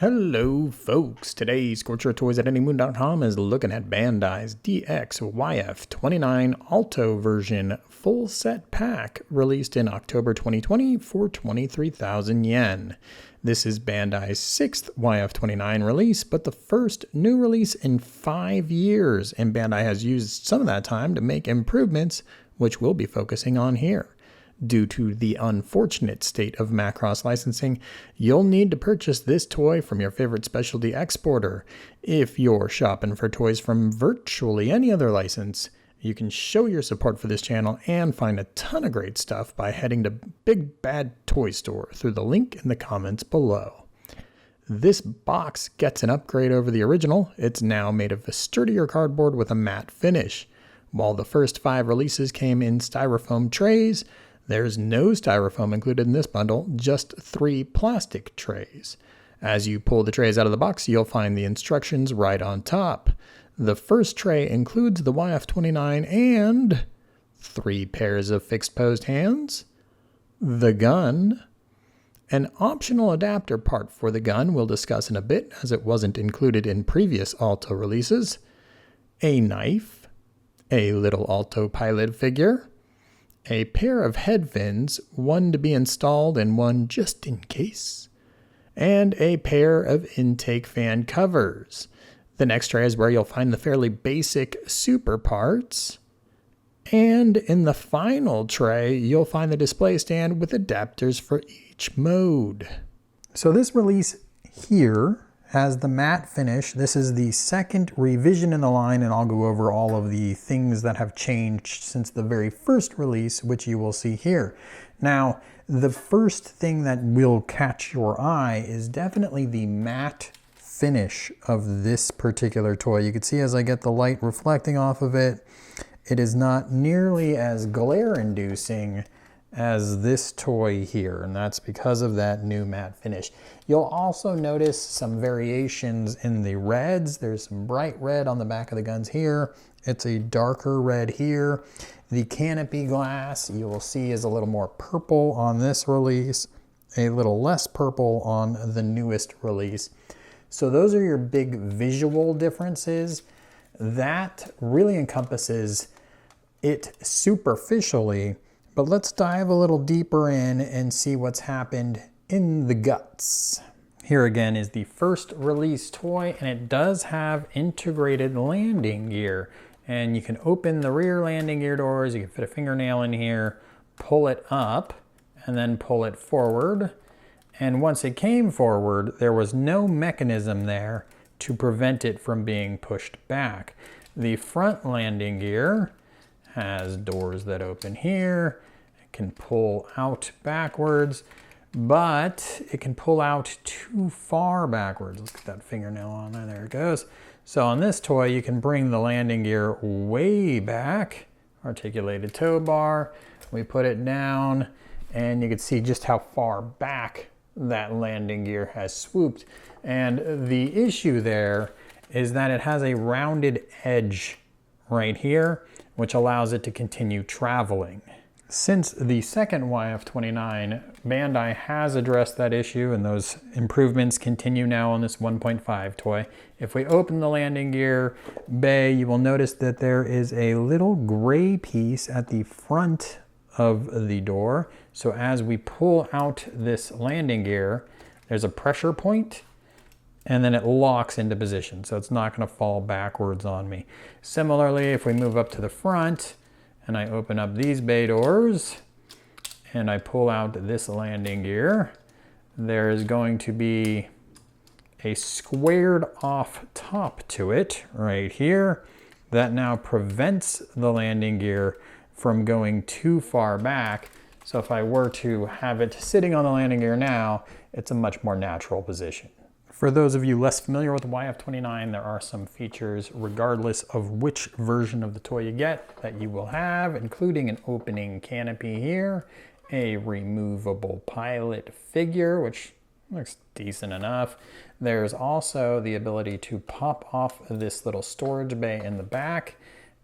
Hello folks, today's Scorcher Toys at anymoon.com is looking at Bandai's DX YF-29 Alto version full set pack released in October 2020 for 23,000 yen. This is Bandai's 6th YF-29 release, but the first new release in 5 years, and Bandai has used some of that time to make improvements, which we'll be focusing on here. Due to the unfortunate state of Macross licensing, you'll need to purchase this toy from your favorite specialty exporter. If you're shopping for toys from virtually any other license, you can show your support for this channel and find a ton of great stuff by heading to Big Bad Toy Store through the link in the comments below. This box gets an upgrade over the original. It's now made of a sturdier cardboard with a matte finish. While the first 5 releases came in styrofoam trays, there's no styrofoam included in this bundle, just 3 plastic trays. As you pull the trays out of the box, you'll find the instructions right on top. The first tray includes the YF-29 and 3 pairs of fixed posed hands, the gun, an optional adapter part for the gun we'll discuss in a bit as it wasn't included in previous Alto releases, a knife, a little Alto pilot figure, a pair of head fins, one to be installed and one just in case, and a pair of intake fan covers. The next tray is where you'll find the fairly basic super parts, and in the final tray you'll find the display stand with adapters for each mode. So this release here has the matte finish. This is the second revision in the line, and I'll go over all of the things that have changed since the very first release, which you will see here. Now, the first thing that will catch your eye is definitely the matte finish of this particular toy. You can see as I get the light reflecting off of it, it is not nearly as glare-inducing as this toy here, and that's because of that new matte finish. You'll also notice some variations in the reds. There's some bright red on the back of the guns here. It's a darker red here. The canopy glass you will see is a little more purple on this release, a little less purple on the newest release. So those are your big visual differences. That really encompasses it superficially. But let's dive a little deeper in and see what's happened in the guts. Here again is the first release toy, and it does have integrated landing gear. And you can open the rear landing gear doors, you can fit a fingernail in here, pull it up, and then pull it forward. And once it came forward, there was no mechanism there to prevent it from being pushed back. The front landing gear has doors that open here. It can pull out backwards, but it can pull out too far backwards. Let's get that fingernail on there. There it goes. So on this toy, you can bring the landing gear way back, articulated tow bar. We put it down, and you can see just how far back that landing gear has swooped. And the issue there is that it has a rounded edge right here, which allows it to continue traveling. Since the second YF-29, Bandai has addressed that issue, and those improvements continue now on this 1.5 toy. If we open the landing gear bay, you will notice that there is a little gray piece at the front of the door. So as we pull out this landing gear, there's a pressure point, and then it locks into position, so it's not going to fall backwards on me. Similarly, if we move up to the front and I open up these bay doors and I pull out this landing gear, there is going to be a squared off top to it right here that now prevents the landing gear from going too far back. So if I were to have it sitting on the landing gear now, it's a much more natural position. For those of you less familiar with the YF-29, there are some features regardless of which version of the toy you get that you will have, including an opening canopy here, a removable pilot figure, which looks decent enough. There's also the ability to pop off this little storage bay in the back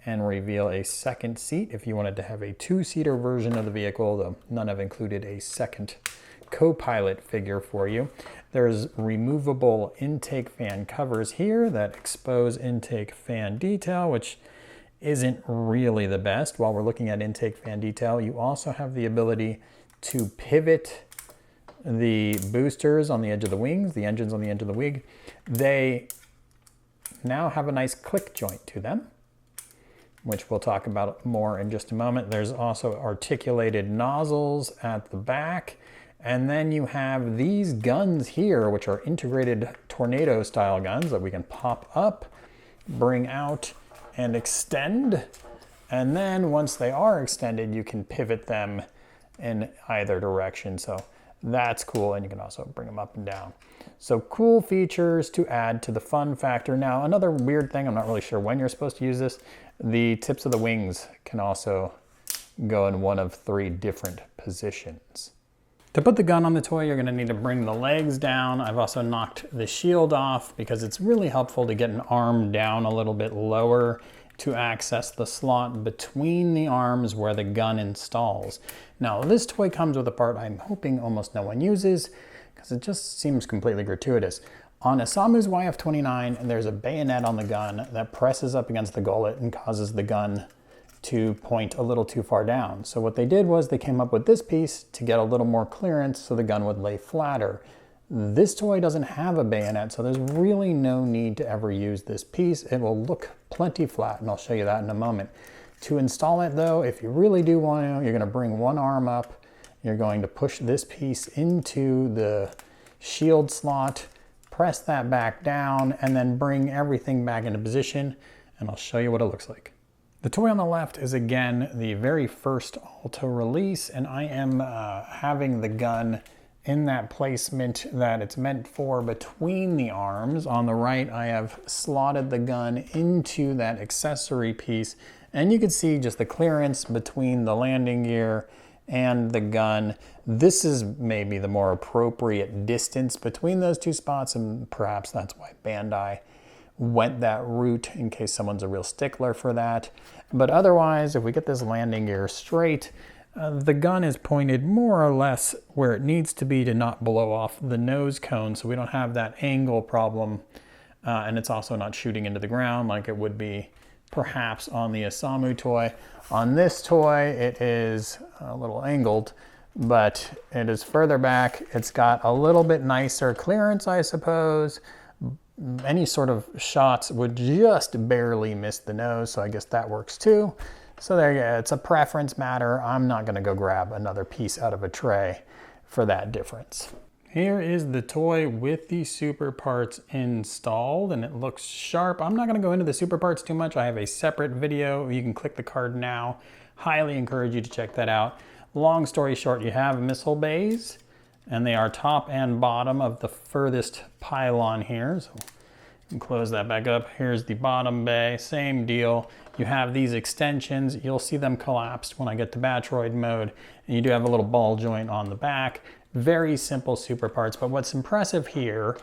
and reveal a second seat if you wanted to have a 2-seater version of the vehicle, though none have included a second co-pilot figure for you. There's removable intake fan covers here that expose intake fan detail, which isn't really the best. While we're looking at intake fan detail, you also have the ability to pivot the boosters on the edge of the wings, the engines on the edge of the wing. They now have a nice click joint to them, which we'll talk about more in just a moment. There's also articulated nozzles at the back. And then you have these guns here, which are integrated tornado style guns that we can pop up, bring out, and extend. And then once they are extended, you can pivot them in either direction. So that's cool. And you can also bring them up and down. So cool features to add to the fun factor. Now, another weird thing, I'm not really sure when you're supposed to use this. The tips of the wings can also go in one of 3 different positions. To put the gun on the toy, you're going to need to bring the legs down. I've also knocked the shield off because it's really helpful to get an arm down a little bit lower to access the slot between the arms where the gun installs. Now, this toy comes with a part I'm hoping almost no one uses because it just seems completely gratuitous. On Osamu's YF-29, there's a bayonet on the gun that presses up against the gullet and causes the gun to point a little too far down. So what they did was they came up with this piece to get a little more clearance so the gun would lay flatter. This toy doesn't have a bayonet, so there's really no need to ever use this piece. It will look plenty flat, and I'll show you that in a moment. To install it though, if you really do want to, you're going to bring one arm up, you're going to push this piece into the shield slot, press that back down, and then bring everything back into position, and I'll show you what it looks like. The toy on the left is again the very first Alto release, and I am having the gun in that placement that it's meant for between the arms. On the right, I have slotted the gun into that accessory piece, and you can see just the clearance between the landing gear and the gun. This is maybe the more appropriate distance between those 2 spots, and perhaps that's why Bandai went that route in case someone's a real stickler for that. But otherwise, if we get this landing gear straight, the gun is pointed more or less where it needs to be to not blow off the nose cone, so we don't have that angle problem. And it's also not shooting into the ground like it would be perhaps on the Osamu toy. On this toy, it is a little angled, but it is further back. It's got a little bit nicer clearance, I suppose. Any sort of shots would just barely miss the nose, so I guess that works too. So there you go, it's a preference matter. I'm not gonna go grab another piece out of a tray for that difference. Here is the toy with the super parts installed, and it looks sharp. I'm not gonna go into the super parts too much. I have a separate video. You can click the card now. Highly encourage you to check that out. Long story short, you have missile bays, and they are top and bottom of the furthest pylon here. So you can close that back up. Here's the bottom bay, same deal. You have these extensions. You'll see them collapsed when I get to Batroid mode. And you do have a little ball joint on the back. Very simple super parts, but what's impressive here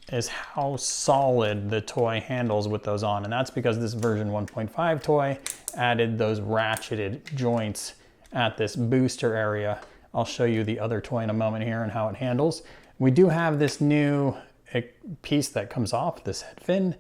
is how solid the toy handles with those on. And that's because this version 1.5 toy added those ratcheted joints at this booster area. I'll show you the other toy in a moment here and how it handles. We do have this new piece that comes off, this head fin,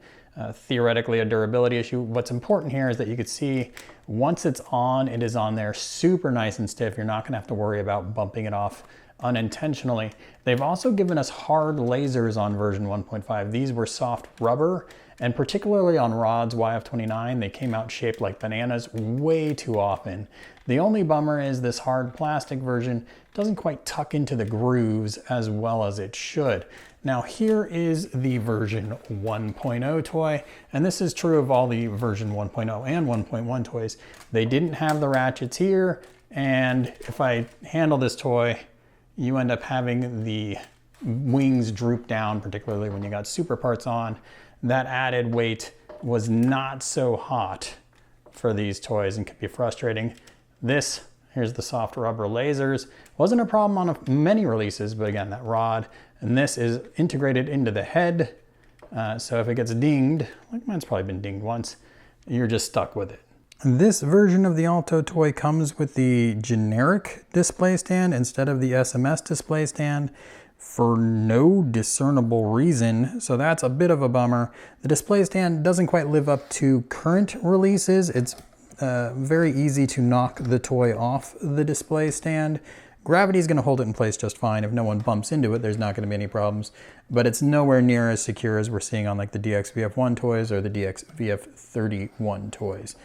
theoretically a durability issue. What's important here is that you can see once it's on, it is on there super nice and stiff. You're not gonna have to worry about bumping it off unintentionally. They've also given us hard lasers on version 1.5. These were soft rubber, and particularly on Rod's YF-29, they came out shaped like bananas way too often. The only bummer is this hard plastic version doesn't quite tuck into the grooves as well as it should. Now here is the version 1.0 toy, and this is true of all the version 1.0 and 1.1 toys. They didn't have the ratchets here, and if I handle this toy, you end up having the wings droop down, particularly when you got super parts on. That added weight was not so hot for these toys and could be frustrating. This, here's the soft rubber lasers. Wasn't a problem on many releases, but again, that rod. And this is integrated into the head. So if it gets dinged, like mine's probably been dinged once, you're just stuck with it. This version of the Alto toy comes with the generic display stand instead of the SMS display stand. for no discernible reason, so that's a bit of a bummer. The display stand doesn't quite live up to current releases. It's very easy to knock the toy off the display stand. Gravity is going to hold it in place just fine. If no one bumps into it, there's not going to be any problems, but it's nowhere near as secure as we're seeing on like the DX-VF1 toys or the DX-VF-31 toys.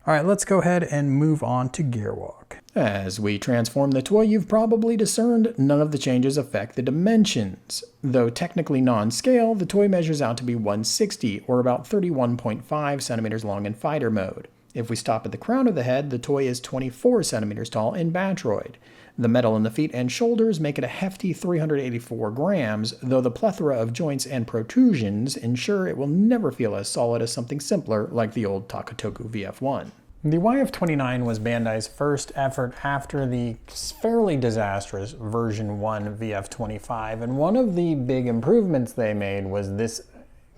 All right, let's go ahead and move on to Gerwalk. As we transform the toy, you've probably discerned none of the changes affect the dimensions. Though technically non-scale, the toy measures out to be 160, or about 31.5 centimeters long in fighter mode. If we stop at the crown of the head, the toy is 24 centimeters tall in Batroid. The metal in the feet and shoulders make it a hefty 384 grams, though the plethora of joints and protrusions ensure it will never feel as solid as something simpler like the old Takatoku VF1. The YF-29 was Bandai's first effort after the fairly disastrous version 1 VF-25, and one of the big improvements they made was this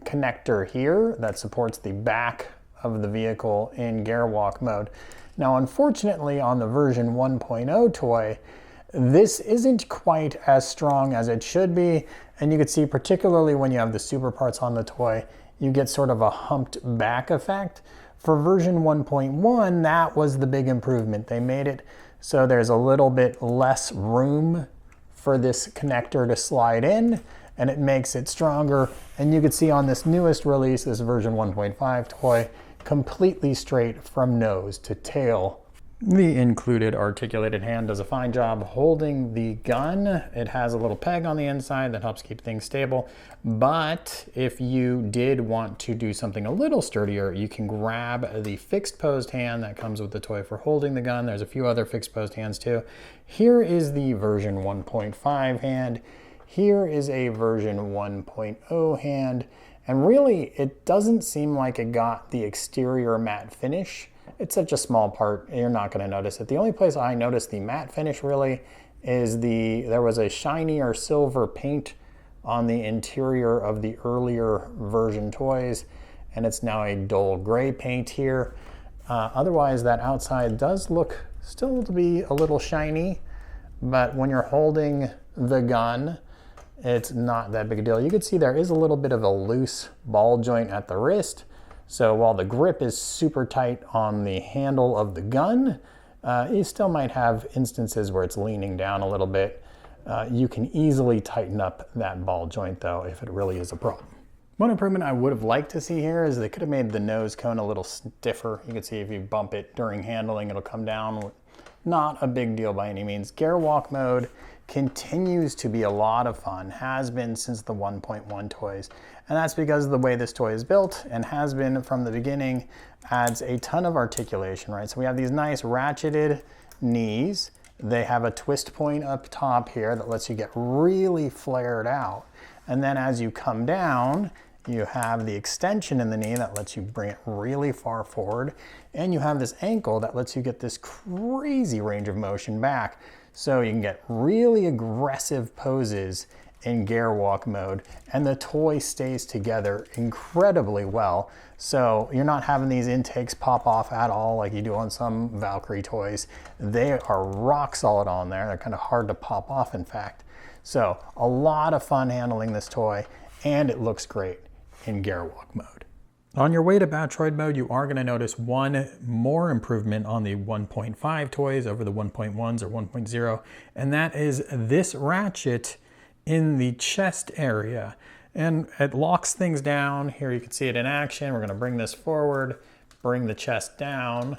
connector here that supports the back of the vehicle in Gerwalk mode. Now, unfortunately, on the version 1.0 toy, this isn't quite as strong as it should be, and you can see particularly when you have the super parts on the toy, you get sort of a humped back effect. For version 1.1, that was the big improvement. They made it so there's a little bit less room for this connector to slide in, and it makes it stronger. And you can see on this newest release, this version 1.5 toy, completely straight from nose to tail. The included articulated hand does a fine job holding the gun. It has a little peg on the inside that helps keep things stable. But if you did want to do something a little sturdier, you can grab the fixed posed hand that comes with the toy for holding the gun. There's a few other fixed posed hands too. Here is the version 1.5 hand. Here is a version 1.0 hand. And really, it doesn't seem like it got the exterior matte finish. It's such a small part, you're not going to notice it. The only place I noticed the matte finish really is there was a shiny or silver paint on the interior of the earlier version toys, and it's now a dull gray paint here. Otherwise, that outside does look still to be a little shiny, but when you're holding the gun, it's not that big a deal. You can see there is a little bit of a loose ball joint at the wrist. So while the grip is super tight on the handle of the gun, you still might have instances where it's leaning down a little bit. You can easily tighten up that ball joint though, if it really is a problem. One improvement I would have liked to see here is they could have made the nose cone a little stiffer. You can see if you bump it during handling, it'll come down. Not a big deal by any means. Gerwalk mode continues to be a lot of fun, has been since the 1.1 toys. And that's because of the way this toy is built and has been from the beginning, adds a ton of articulation, right? So we have these nice ratcheted knees. They have a twist point up top here that lets you get really flared out. And then as you come down, you have the extension in the knee that lets you bring it really far forward. And you have this ankle that lets you get this crazy range of motion back. So you can get really aggressive poses in Gerwalk mode, and the toy stays together incredibly well. So you're not having these intakes pop off at all like you do on some Valkyrie toys. They are rock solid on there. They're kind of hard to pop off, in fact. So a lot of fun handling this toy, and it looks great in Gerwalk mode. On your way to Batroid mode, you are going to notice one more improvement on the 1.5 toys over the 1.1s or 1.0, and that is this ratchet in the chest area. And it locks things down. Here you can see it in action. We're going to bring this forward, bring the chest down,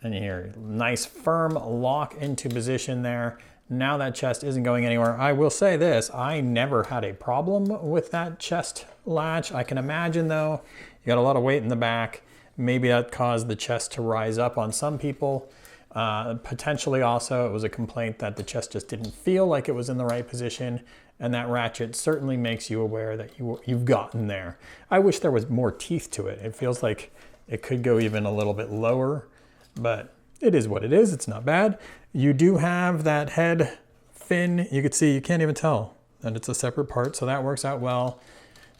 and you hear nice firm lock into position there. Now that chest isn't going anywhere. I will say this, I never had a problem with that chest latch. I can imagine though, you got a lot of weight in the back. Maybe that caused the chest to rise up on some people. Potentially also, it was a complaint that the chest just didn't feel like it was in the right position, and that ratchet certainly makes you aware that you've gotten there. I wish there was more teeth to it. It feels like it could go even a little bit lower, but it is what it is. It's not bad. You do have that head fin. You can see, you can't even tell that it's a separate part, so that works out well.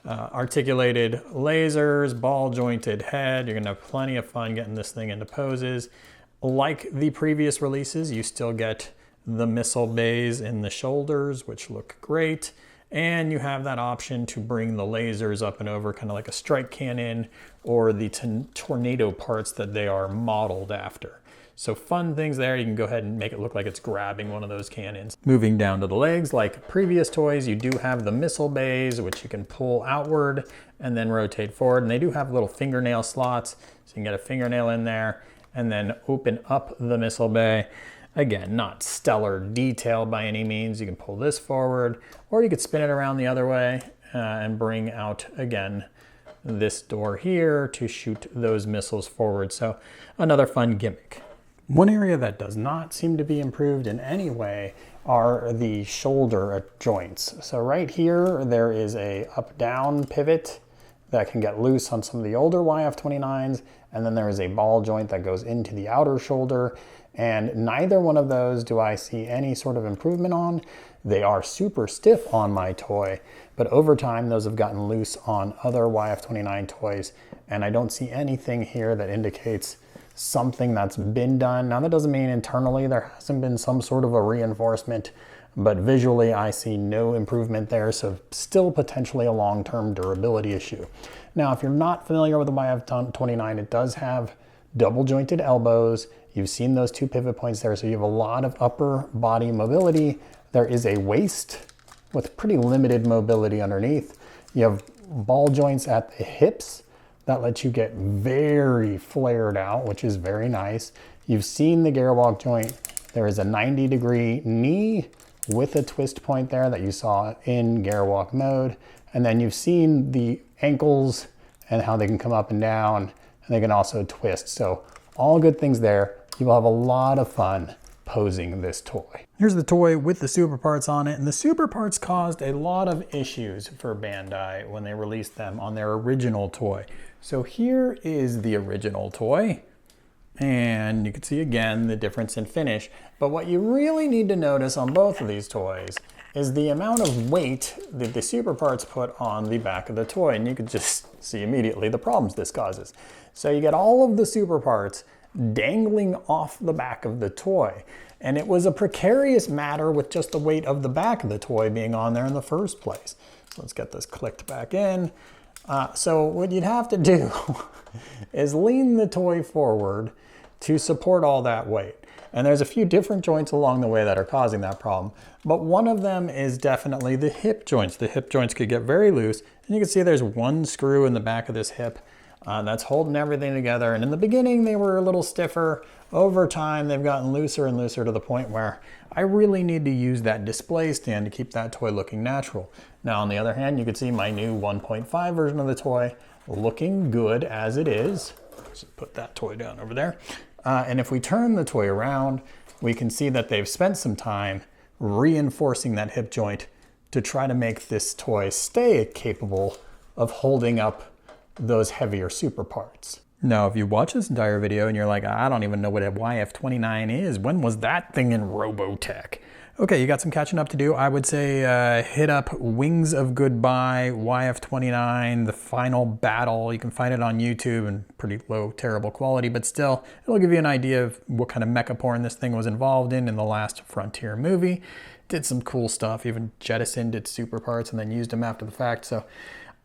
Articulated lasers, ball jointed head. You're gonna have plenty of fun getting this thing into poses. Like the previous releases, you still get the missile bays in the shoulders, which look great. And you have that option to bring the lasers up and over, kind of like a strike cannon or the tornado parts that they are modeled after. So fun things there. You can go ahead and make it look like it's grabbing one of those cannons. Moving down to the legs, like previous toys, you do have the missile bays, which you can pull outward and then rotate forward. And they do have little fingernail slots, so you can get a fingernail in there and then open up the missile bay. Again, not stellar detail by any means. You can pull this forward, or you could spin it around the other way and bring out, again, this door here to shoot those missiles forward. So another fun gimmick. One area that does not seem to be improved in any way are the shoulder joints. So right here, there is a up-down pivot that can get loose on some of the older YF-29s, and then there is a ball joint that goes into the outer shoulder, and neither one of those do I see any sort of improvement on. They are super stiff on my toy, but over time those have gotten loose on other YF-29 toys, and I don't see anything here that indicates something that's been done. Now that doesn't mean internally there hasn't been some sort of a reinforcement, but visually I see no improvement there, so still potentially a long-term durability issue. Now if you're not familiar with the YF-29, it does have double jointed elbows. You've seen those two pivot points there, so you have a lot of upper body mobility. There is a waist with pretty limited mobility underneath. You have ball joints at the hips that let you get very flared out, which is very nice. You've seen the Gerwalk joint. There is a 90-degree knee with a twist point there that you saw in Gerwalk mode. And then you've seen the ankles and how they can come up and down, and they can also twist. So all good things there. You will have a lot of fun posing this toy. Here's the toy with the super parts on it, and the super parts caused a lot of issues for Bandai when they released them on their original toy. So here is the original toy, and you can see again the difference in finish. But what you really need to notice on both of these toys is the amount of weight that the super parts put on the back of the toy, and you can just see immediately the problems this causes. So you get all of the super parts dangling off the back of the toy. And it was a precarious matter with just the weight of the back of the toy being on there in the first place. So let's get this clicked back in. So what you'd have to do is lean the toy forward to support all that weight. And there's a few different joints along the way that are causing that problem. But one of them is definitely the hip joints. The hip joints could get very loose. And you can see there's one screw in the back of this hip that's holding everything together. And in the beginning, they were a little stiffer. Over time, they've gotten looser and looser to the point where I really need to use that display stand to keep that toy looking natural. Now, on the other hand, you can see my new 1.5 version of the toy looking good as it is. Just put that toy down over there. And if we turn the toy around, we can see that they've spent some time reinforcing that hip joint to try to make this toy stay capable of holding up those heavier super parts. Now, if you watch this entire video and you're like, I don't even know what a YF-29 is, when was that thing in Robotech? Okay, you got some catching up to do. I would say hit up Wings of Goodbye, YF-29, The Final Battle. You can find it on YouTube in pretty low, terrible quality, but still, it'll give you an idea of what kind of mecha porn this thing was involved in the last Frontier movie. Did some cool stuff, even jettisoned its super parts and then used them after the fact. So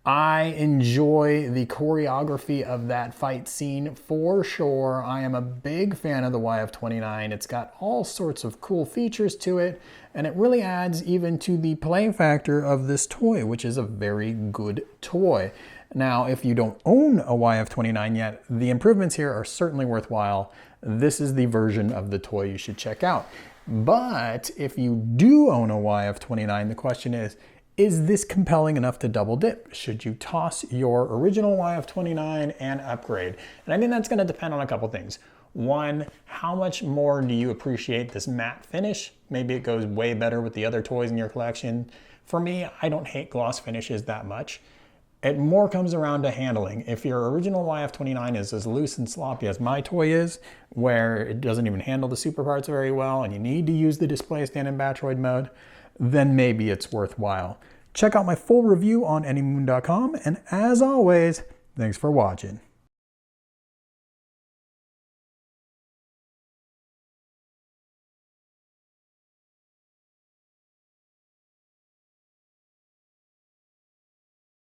I enjoy the choreography of that fight scene for sure. I am a big fan of the YF-29. It's got all sorts of cool features to it, and it really adds even to the play factor of this toy, which is a very good toy. Now, if you don't own a YF-29 yet, the improvements here are certainly worthwhile. This is the version of the toy you should check out. But if you do own a YF-29, the question is this compelling enough to double dip? Should you toss your original YF-29 and upgrade? And I think that's gonna depend on a couple things. One, how much more do you appreciate this matte finish? Maybe it goes way better with the other toys in your collection. For me, I don't hate gloss finishes that much. It more comes around to handling. If your original YF-29 is as loose and sloppy as my toy is, where it doesn't even handle the super parts very well and you need to use the display stand in Batroid mode, then maybe it's worthwhile. Check out my full review on anymoon.com, and as always, thanks for watching.